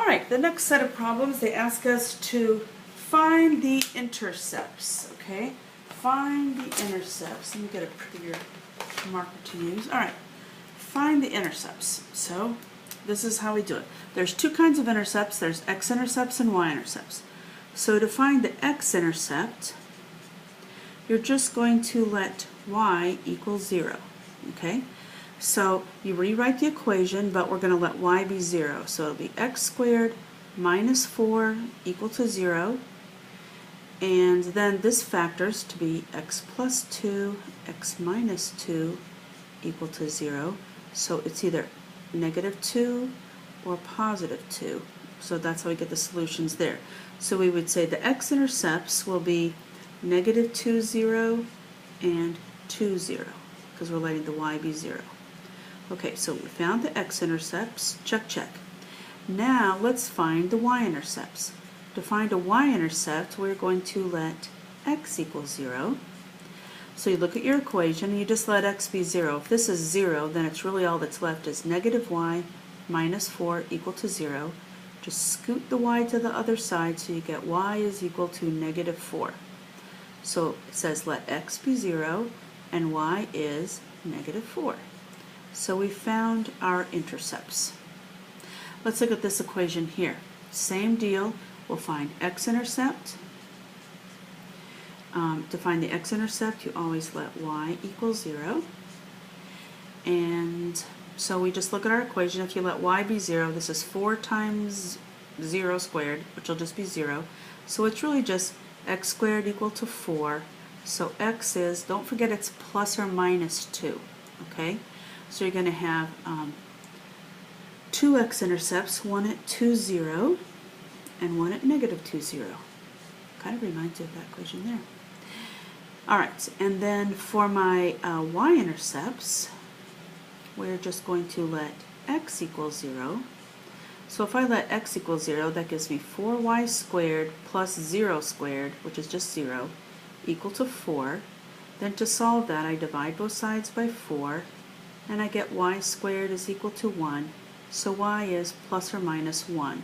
Alright, the next set of problems, they ask us to find the intercepts, okay? Find the intercepts. Let me get a prettier marker to use. Alright, find the intercepts. So, this is how we do it. There's two kinds of intercepts. There's x-intercepts and y-intercepts. So to find the x-intercept, you're just going to let y equal 0, okay? So you rewrite the equation, but we're going to let y be 0. So it'll be x squared minus 4 equal to 0. And then this factors to be x plus 2, x minus 2 equal to 0. So it's either negative 2 or positive 2. So that's how we get the solutions there. So we would say the x-intercepts will be negative 2, 0 and 2, 0 because we're letting the y be 0. Okay, so we found the x-intercepts, check, check. Now let's find the y-intercepts. To find a y-intercept, we're going to let x equal 0. So you look at your equation and you just let x be 0. If this is 0, then it's really all that's left is negative y minus 4 equal to 0. Just scoot the y to the other side so you get y is equal to negative 4. So it says let x be 0 and y is negative 4. So we found our intercepts. Let's look at this equation here. Same deal. We'll find x-intercept. To find the x-intercept, you always let y equal 0. And so we just look at our equation. If you let y be 0, this is 4 times 0 squared, which will just be 0. So it's really just x squared equal to 4. So x is, don't forget it's plus or minus 2. Okay? So you're going to have two x-intercepts, one at 2, 0, and one at negative 2, 0. Kind of reminds you of that equation there. Alright, and then for my y-intercepts, we're just going to let x equal 0. So if I let x equal 0, that gives me 4y squared plus 0 squared, which is just 0, equal to 4. Then to solve that, I divide both sides by 4, and I get y squared is equal to 1. So y is plus or minus 1.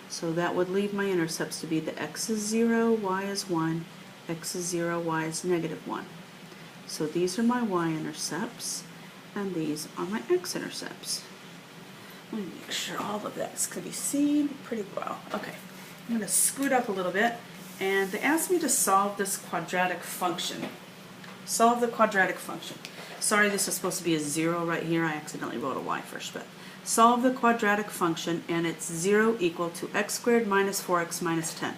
So that would leave my intercepts to be the x is 0, y is 1, x is 0, y is negative 1. So these are my y-intercepts, and these are my x-intercepts. Let me make sure all of that's going to be seen pretty well. Okay, I'm going to scoot up a little bit, and they asked me to solve this quadratic function. Solve the quadratic function. Sorry, this is supposed to be a 0 right here. I accidentally wrote a y first, but solve the quadratic function, and it's 0 equal to x squared minus 4x minus 10.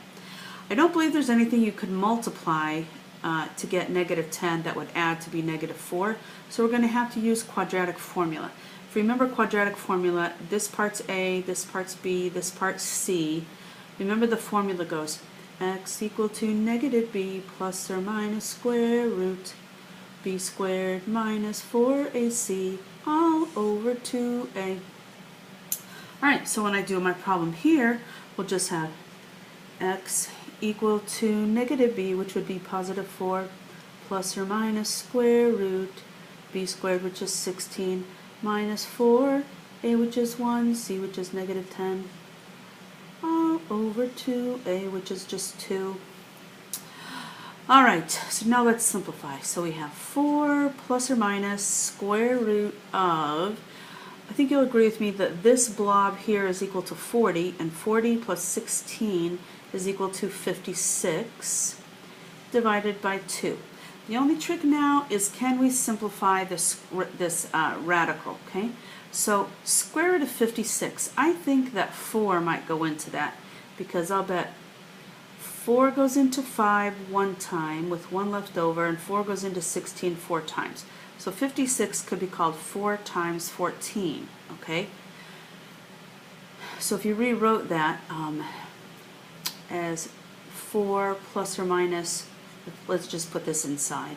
I don't believe there's anything you could multiply to get negative 10 that would add to be negative 4, so we're going to have to use quadratic formula. If you remember quadratic formula, this part's a, this part's b, this part's c. Remember the formula goes x equal to negative b plus or minus square root b squared minus 4ac all over 2a. Alright, so when I do my problem here, we'll just have x equal to negative b, which would be positive 4, plus or minus square root b squared, which is 16, minus 4, a which is 1, c which is negative 10, all over 2a, which is just 2. Alright, so now let's simplify. So we have 4 plus or minus square root of, I think you'll agree with me that this blob here is equal to 40, and 40 plus 16 is equal to 56 divided by 2. The only trick now is, can we simplify this radical, okay? So square root of 56, I think that 4 might go into that, because I'll bet 4 goes into 5 one time with 1 left over, and 4 goes into 16 4 times. So 56 could be called 4 times 14, okay? So if you rewrote that as 4 plus or minus, let's just put this inside,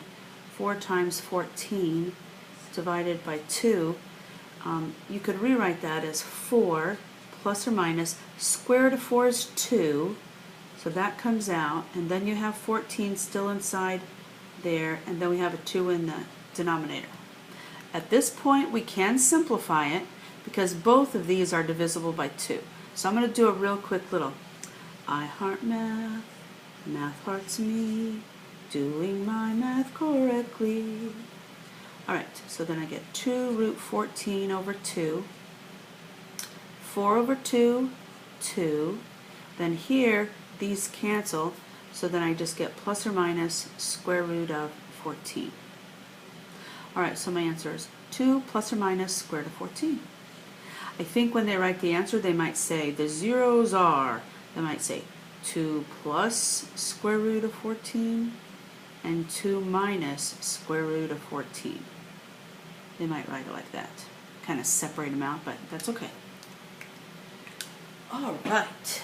4 times 14 divided by 2, you could rewrite that as 4 plus or minus, square root of 4 is 2, so that comes out, and then you have 14 still inside there, and then we have a 2 in the denominator. At this point we can simplify it because both of these are divisible by 2. So I'm going to do a real quick little I heart math, math hearts me, doing my math correctly. Alright, so then I get 2 root 14 over 2, 4 over 2, 2, then here these cancel, so then I just get plus or minus square root of 14. Alright, so my answer is 2 plus or minus square root of 14. I think when they write the answer, they might say the zeros are, they might say 2 plus square root of 14 and 2 minus square root of 14. They might write it like that. Kind of separate them out, but that's okay. All right.